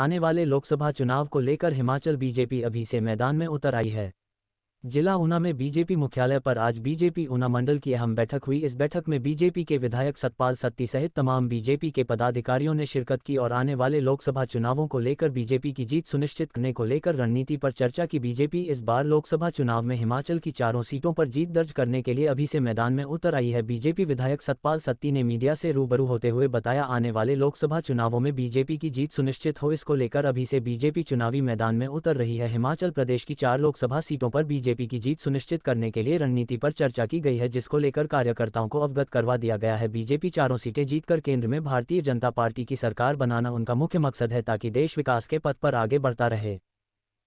आने वाले लोकसभा चुनाव को लेकर हिमाचल बीजेपी अभी से मैदान में उतर आई है। जिला ऊना में बीजेपी मुख्यालय पर आज बीजेपी ऊना मंडल की अहम बैठक हुई। इस बैठक में बीजेपी के विधायक सतपाल सत्ती सहित तमाम बीजेपी के पदाधिकारियों ने शिरकत की और आने वाले लोकसभा चुनावों को लेकर बीजेपी की जीत सुनिश्चित करने को लेकर रणनीति पर चर्चा की। बीजेपी इस बार लोकसभा चुनाव में हिमाचल की चारों सीटों पर जीत दर्ज करने के लिए अभी से मैदान में उतर आई है। बीजेपी विधायक सतपाल सत्ती ने मीडिया से रूबरू होते हुए बताया, आने वाले लोकसभा चुनावों में बीजेपी की जीत सुनिश्चित हो, इसको लेकर अभी से बीजेपी चुनावी मैदान में उतर रही है। हिमाचल प्रदेश की 4 लोकसभा सीटों पर बीजेपी की जीत सुनिश्चित करने के लिए रणनीति पर चर्चा की गई है, जिसको लेकर कार्यकर्ताओं को अवगत करवा दिया गया है। बीजेपी चारों सीटें जीतकर केंद्र में भारतीय जनता पार्टी की सरकार बनाना उनका मुख्य मकसद है, ताकि देश विकास के पथ पर आगे बढ़ता रहे।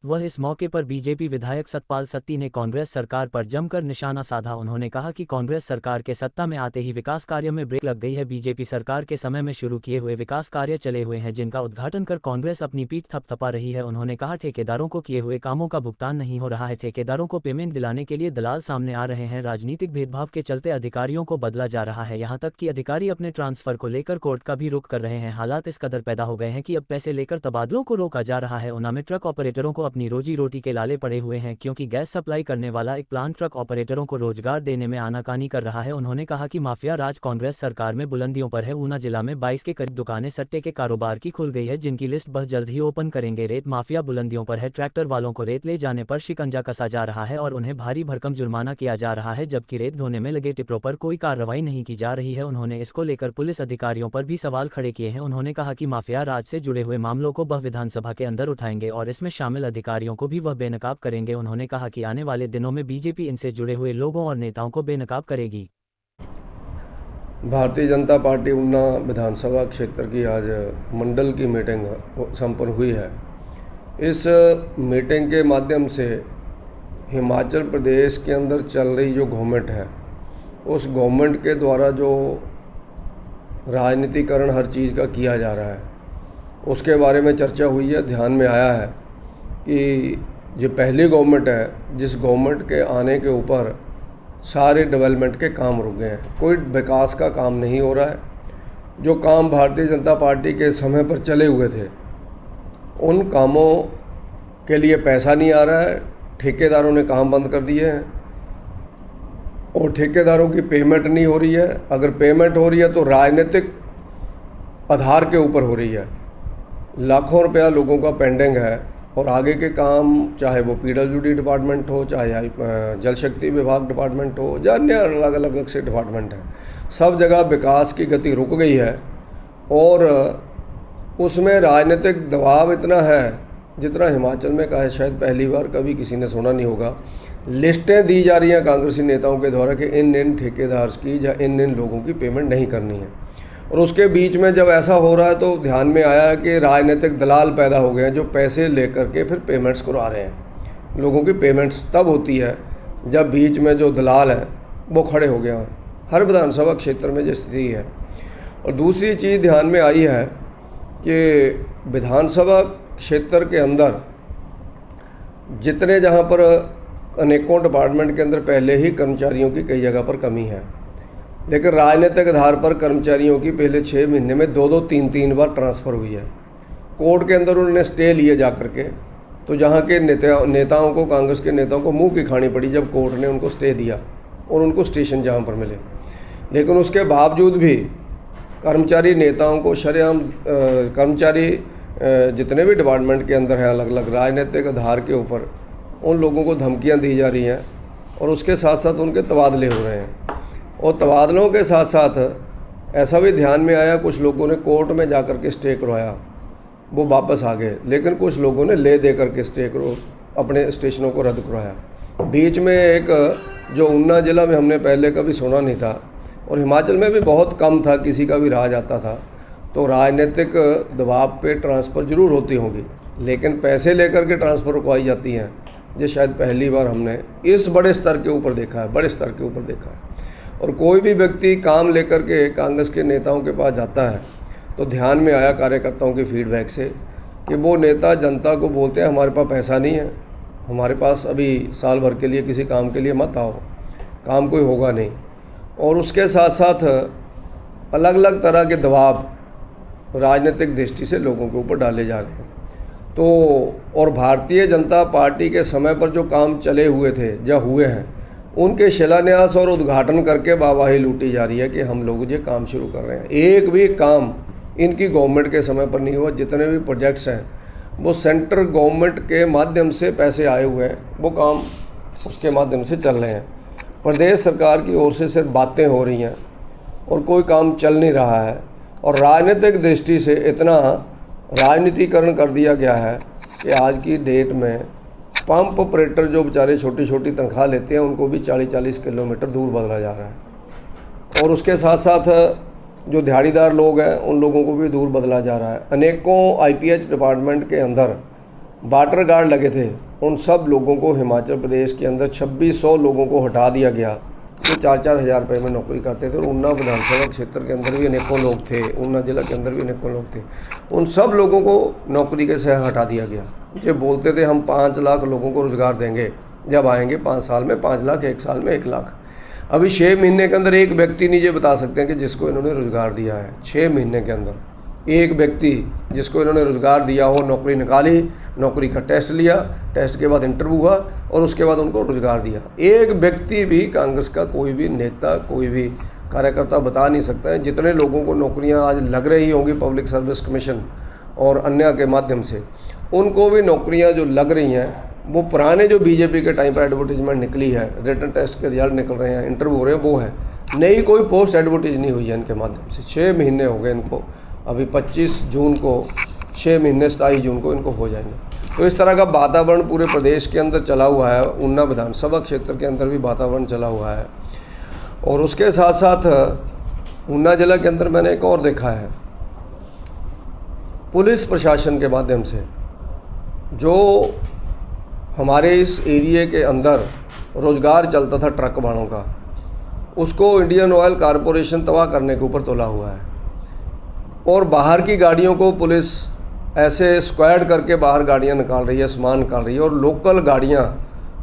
वह इस मौके पर बीजेपी विधायक सतपाल सत्ती ने कांग्रेस सरकार पर जमकर निशाना साधा। उन्होंने कहा कि कांग्रेस सरकार के सत्ता में आते ही विकास कार्यों में ब्रेक लग गई है। बीजेपी सरकार के समय में शुरू किए हुए विकास कार्य चले हुए हैं, जिनका उद्घाटन कर कांग्रेस अपनी पीठ थपथपा रही है। उन्होंने कहा, ठेकेदारों को किए हुए कामों का भुगतान नहीं हो रहा है, ठेकेदारों को पेमेंट दिलाने के लिए दलाल सामने आ रहे हैं, राजनीतिक भेदभाव के चलते अधिकारियों को बदला जा रहा है, यहाँ तक कि अधिकारी अपने ट्रांसफर को लेकर कोर्ट का भी रुख कर रहे हैं। हालात इस कदर पैदा हो गए हैं कि अब पैसे लेकर तबादलों को रोका जा रहा है। ऊना में ट्रक ऑपरेटरों को अपनी रोजी रोटी के लाले पड़े हुए हैं, क्योंकि गैस सप्लाई करने वाला एक प्लांट ट्रक ऑपरेटरों को रोजगार देने में आनाकानी कर रहा है। उन्होंने कहा कि माफिया राज कांग्रेस सरकार में बुलंदियों पर है। ऊना जिला में 22 के करीब दुकानें सट्टे के कारोबार की खुल गई है, जिनकी लिस्ट बहुत जल्द ही ओपन करेंगे। रेत माफिया बुलंदियों पर है, ट्रैक्टर वालों को रेत ले जाने पर शिकंजा कसा जा रहा है और उन्हें भारी भरकम जुर्माना किया जा रहा है, जबकि रेत ढोने में लगे टिप्परों पर कोई कार्रवाई नहीं की जा रही है। उन्होंने इसको लेकर पुलिस अधिकारियों पर भी सवाल खड़े किए हैं। उन्होंने कहा कि माफिया राज से जुड़े हुए मामलों को वह विधानसभा के अंदर उठाएंगे और इसमें शामिल अधिकारियों को भी वह बेनकाब करेंगे। उन्होंने कहा कि आने वाले दिनों में बीजेपी इनसे जुड़े हुए लोगों और नेताओं को बेनकाब करेगी। भारतीय जनता पार्टी ऊना विधानसभा क्षेत्र की आज मंडल की मीटिंग संपन्न हुई है। इस मीटिंग के माध्यम से हिमाचल प्रदेश के अंदर चल रही जो गवर्नमेंट है, उस गवर्नमेंट के द्वारा जो राजनीतिकरण हर चीज़ का किया जा रहा है, उसके बारे में चर्चा हुई है। ध्यान में आया है कि जो पहली गवर्नमेंट है, जिस गवर्नमेंट के आने के ऊपर सारे डेवलपमेंट के काम रुक गए हैं, कोई विकास का काम नहीं हो रहा है। जो काम भारतीय जनता पार्टी के समय पर चले हुए थे, उन कामों के लिए पैसा नहीं आ रहा है। ठेकेदारों ने काम बंद कर दिए हैं और ठेकेदारों की पेमेंट नहीं हो रही है। अगर पेमेंट हो रही है तो राजनीतिक आधार के ऊपर हो रही है। लाखों रुपया लोगों का पेंडिंग है और आगे के काम, चाहे वो पीडब्ल्यूडी डिपार्टमेंट हो, चाहे जल शक्ति विभाग डिपार्टमेंट हो, या अन्य अलग अलग से डिपार्टमेंट हैं, सब जगह विकास की गति रुक गई है और उसमें राजनीतिक दबाव इतना है जितना हिमाचल में का है शायद पहली बार कभी किसी ने सुना नहीं होगा। लिस्टें दी जा रही हैं कांग्रेसी नेताओं के द्वारा कि इन ठेकेदार की या इन लोगों की पेमेंट नहीं करनी है। और उसके बीच में जब ऐसा हो रहा है तो ध्यान में आया कि राजनीतिक दलाल पैदा हो गए हैं, जो पैसे लेकर के फिर पेमेंट्स करा रहे हैं। लोगों की पेमेंट्स तब होती है जब बीच में जो दलाल हैं वो खड़े हो गए हैं। हर विधानसभा क्षेत्र में जो स्थिति है। और दूसरी चीज़ ध्यान में आई है कि विधानसभा क्षेत्र के अंदर जितने जहाँ पर अनेकों डिपार्टमेंट के अंदर पहले ही कर्मचारियों की कई जगह पर कमी है, लेकिन राजनीतिक आधार पर कर्मचारियों की पहले 6 महीने में 2-2, 3-3 बार ट्रांसफ़र हुई है। कोर्ट के अंदर उन्होंने स्टे लिए जा करके, तो जहाँ के नेताओं को, कांग्रेस के नेताओं को मुंह की खानी पड़ी जब कोर्ट ने उनको स्टे दिया और उनको स्टेशन जहाँ पर मिले। लेकिन उसके बावजूद भी कर्मचारी नेताओं को शरेआम, कर्मचारी जितने भी डिपार्टमेंट के अंदर हैं अलग अलग राजनीतिक आधार के ऊपर, उन लोगों को धमकियाँ दी जा रही हैं और उसके साथ साथ उनके तबादले हो रहे हैं। और तबादलों के साथ साथ ऐसा भी ध्यान में आया, कुछ लोगों ने कोर्ट में जाकर के स्टे करवाया, वो वापस आ गए, लेकिन कुछ लोगों ने ले दे करके स्टे करो अपने स्टेशनों को रद्द करवाया। बीच में एक जो ऊना ज़िला में हमने पहले कभी सुना नहीं था और हिमाचल में भी बहुत कम था, किसी का भी राज आता था तो राजनीतिक दबाव पे ट्रांसफ़र ज़रूर होती होंगी, लेकिन पैसे लेकर के ट्रांसफ़र रुकवाई जाती हैं, ये शायद पहली बार हमने इस बड़े स्तर के ऊपर देखा है, बड़े स्तर के ऊपर देखा है। और कोई भी व्यक्ति काम लेकर के कांग्रेस के नेताओं के पास जाता है तो ध्यान में आया कार्यकर्ताओं के फीडबैक से कि वो नेता जनता को बोलते हैं हमारे पास पैसा नहीं है, हमारे पास अभी साल भर के लिए किसी काम के लिए मत आओ, काम कोई होगा नहीं। और उसके साथ साथ अलग अलग तरह के दबाव राजनीतिक दृष्टि से लोगों के ऊपर डाले जा रहे हैं। तो और भारतीय जनता पार्टी के समय पर जो काम चले हुए थे, जो हुए हैं, उनके शिलान्यास और उद्घाटन करके वाहवाही लूटी जा रही है कि हम लोग ये काम शुरू कर रहे हैं। एक भी काम इनकी गवर्नमेंट के समय पर नहीं हुआ। जितने भी प्रोजेक्ट्स हैं वो सेंट्रल गवर्नमेंट के माध्यम से पैसे आए हुए हैं, वो काम उसके माध्यम से चल रहे हैं। प्रदेश सरकार की ओर से सिर्फ बातें हो रही हैं और कोई काम चल नहीं रहा है। और राजनीतिक दृष्टि से इतना राजनीतिकरण कर दिया गया है कि आज की डेट में पंप ऑपरेटर जो बेचारे छोटी छोटी तनख्वाह लेते हैं उनको भी 40-40 किलोमीटर दूर बदला जा रहा है। और उसके साथ साथ जो दिहाड़ीदार लोग हैं उन लोगों को भी दूर बदला जा रहा है। अनेकों IPH डिपार्टमेंट के अंदर बॉर्डर गार्ड लगे थे, उन सब लोगों को हिमाचल प्रदेश के अंदर 2600 लोगों को हटा दिया गया जो 4-4 हज़ार रुपये में नौकरी करते थे। और ऊना विधानसभा क्षेत्र के अंदर भी अनेकों लोग थे, ऊना जिला के अंदर भी अनेकों लोग थे, उन सब लोगों को नौकरी के से हटा दिया गया। ये बोलते थे हम 5 लाख लोगों को रोज़गार देंगे, जब आएंगे 5 साल में 5 लाख, 1 साल में 1 लाख। अभी 6 महीने के अंदर एक व्यक्ति नहीं ये बता सकते हैं कि जिसको इन्होंने रोज़गार दिया है। 6 महीने के अंदर एक व्यक्ति जिसको इन्होंने रोज़गार दिया हो, नौकरी निकाली, नौकरी का टेस्ट लिया, टेस्ट के बाद इंटरव्यू हुआ और उसके बाद उनको रोज़गार दिया। एक व्यक्ति भी कांग्रेस का कोई भी नेता, कोई भी कार्यकर्ता बता नहीं सकता है। जितने लोगों को नौकरियां आज लग रही होंगी पब्लिक सर्विस कमीशन और अन्य के माध्यम से, उनको भी नौकरियां जो लग रही हैं वो पुराने जो बीजेपी के टाइम पर एडवर्टीजमेंट निकली है, रिटन टेस्ट के रिजल्ट निकल रहे हैं, इंटरव्यू हो रहे हैं, वो है। नई कोई पोस्ट एडवर्टीज नहीं हुई है इनके माध्यम से। 6 महीने हो गए इनको, अभी 25 जून को 6 महीने 27 जून को इनको हो जाएंगे। तो इस तरह का वातावरण पूरे प्रदेश के अंदर चला हुआ है। ऊना विधानसभा क्षेत्र के अंदर भी वातावरण चला हुआ है। और उसके साथ साथ ऊना जिला के अंदर मैंने एक और देखा है, पुलिस प्रशासन के माध्यम से जो हमारे इस एरिए के अंदर रोज़गार चलता था ट्रक वालों का, उसको इंडियन ऑयल कॉरपोरेशन तबाह करने के ऊपर तोला हुआ है। और बाहर की गाड़ियों को पुलिस ऐसे स्क्वाड करके बाहर गाड़ियां निकाल रही है, सामान निकाल रही है। और लोकल गाड़ियां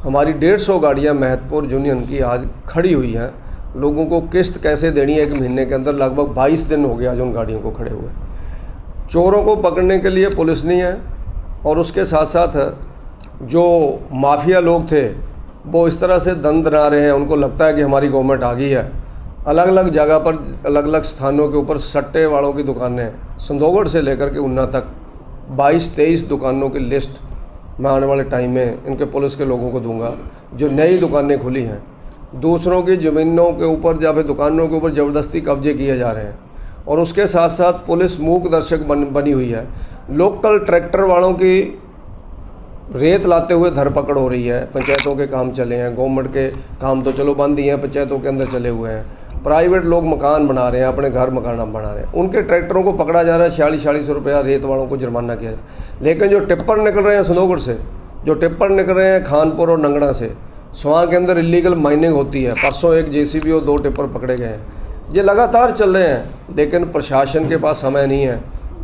हमारी 150 गाड़ियां महत्वपूर्ण यूनियन की आज खड़ी हुई हैं। लोगों को किस्त कैसे देनी है 1 महीने के अंदर, लगभग 22 दिन हो गए आज उन गाड़ियों को खड़े हुए। चोरों को पकड़ने के लिए पुलिस नहीं है। और उसके साथ साथ जो माफिया लोग थे वो इस तरह से दंड बना रहे हैं, उनको लगता है कि हमारी गवर्नमेंट आ गई है। अलग अलग जगह पर, अलग अलग स्थानों के ऊपर सट्टे वालों की दुकानें, संदोगढ़ से लेकर के ऊना तक 22-23 दुकानों की लिस्ट मैं आने वाले टाइम में इनके पुलिस के लोगों को दूंगा, जो नई दुकानें खुली हैं। दूसरों की ज़मीनों के ऊपर या फिर दुकानों के ऊपर ज़बरदस्ती कब्जे किए जा रहे हैं। और उसके साथ साथ पुलिस मूक दर्शक बनी हुई है। लोकल ट्रैक्टर वालों की रेत लाते हुए धरपकड़ हो रही है। पंचायतों के काम चले हैं, गवर्नमेंट के काम तो चलो बंद ही हैं, पंचायतों के अंदर चले हुए हैं। प्राइवेट लोग मकान बना रहे हैं, अपने घर मकान बना रहे हैं, उनके ट्रैक्टरों को पकड़ा जा रहा है। 46 रुपया रेत वालों को जुर्माना किया जाए। लेकिन जो टिप्पर निकल रहे हैं संदोगढ़ से, जो टिप्पर निकल रहे हैं खानपुर और नंगड़ा से, स्वां के अंदर इलीगल माइनिंग होती है। परसों एक JCB और 2 टिप्पर पकड़े गए हैं। ये लगातार चल रहे हैं। लेकिन प्रशासन के पास समय नहीं है,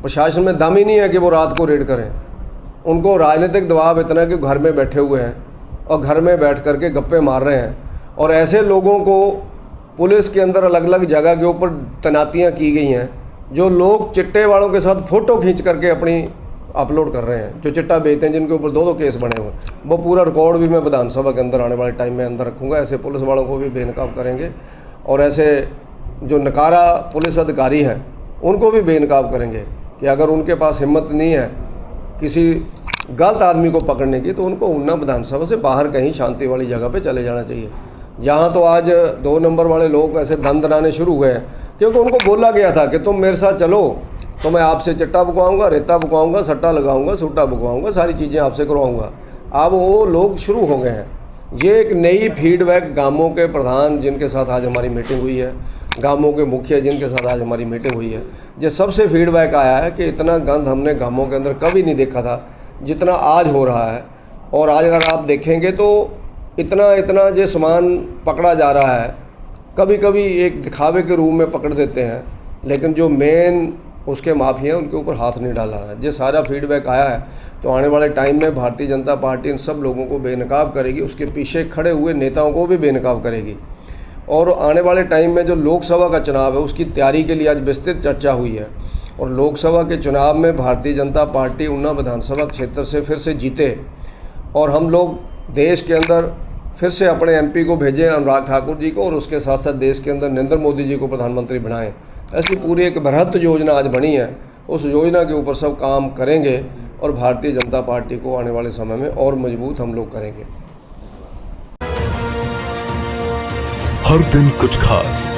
प्रशासन में दम ही नहीं है कि वो रात को रेड करें। उनको राजनीतिक दबाव इतना है कि घर में बैठे हुए हैं और घर में बैठ करके गप्पे मार रहे हैं। और ऐसे लोगों को पुलिस के अंदर अलग अलग जगह के ऊपर तैनातियां की गई हैं, जो लोग चिट्टे वालों के साथ फ़ोटो खींच करके अपनी अपलोड कर रहे हैं, जो चिट्टा बेचते हैं, जिनके ऊपर 2-2 केस बने हुए हैं। वो पूरा रिकॉर्ड भी मैं विधानसभा के अंदर आने वाले टाइम में अंदर रखूँगा। ऐसे पुलिस वालों को भी बेनकाब करेंगे और ऐसे जो नकारा पुलिस अधिकारी हैं उनको भी बेनकाब करेंगे कि अगर उनके पास हिम्मत नहीं है किसी गलत आदमी को पकड़ने की, तो उनको ऊना विधानसभा से बाहर कहीं शांति वाली जगह पे चले जाना चाहिए। जहाँ तो आज 2 नंबर वाले लोग ऐसे धन दनाने शुरू हुए हैं, क्योंकि उनको बोला गया था कि तुम मेरे साथ चलो तो मैं आपसे चिट्टा बुकवाऊँगा, रेता बुकवाऊँगा, सट्टा लगाऊँगा, सूटा बुकवाऊँगा, सारी चीज़ें आपसे करवाऊँगा। अब वो लोग शुरू हो गए हैं। ये एक नई फीडबैक गांवों के प्रधान जिनके साथ आज हमारी मीटिंग हुई है, गांवों के मुखिया जिनके साथ आज हमारी मीटिंग हुई है, ये सबसे फीडबैक आया है कि इतना गंद हमने गांवों के अंदर कभी नहीं देखा था जितना आज हो रहा है। और आज अगर आप देखेंगे तो इतना जो सामान पकड़ा जा रहा है, कभी कभी एक दिखावे के रूप में पकड़ देते हैं, लेकिन जो मेन उसके माफिया हैं उनके ऊपर हाथ नहीं डाला रहा है। ये सारा फीडबैक आया है। तो आने वाले टाइम में भारतीय जनता पार्टी इन सब लोगों को बेनकाब करेगी, उसके पीछे खड़े हुए नेताओं को भी बेनकाब करेगी। और आने वाले टाइम में जो लोकसभा का चुनाव है उसकी तैयारी के लिए आज विस्तृत चर्चा हुई है। और लोकसभा के चुनाव में भारतीय जनता पार्टी ऊना विधानसभा क्षेत्र से फिर से जीते और हम लोग देश के अंदर फिर से अपने एमपी को भेजें अनुराग ठाकुर जी को, और उसके साथ साथ देश के अंदर नरेंद्र मोदी जी को प्रधानमंत्री बनाएं। ऐसी पूरी एक बृहत योजना आज बनी है। उस योजना के ऊपर सब काम करेंगे और भारतीय जनता पार्टी को आने वाले समय में और मजबूत हम लोग करेंगे। हर दिन कुछ खास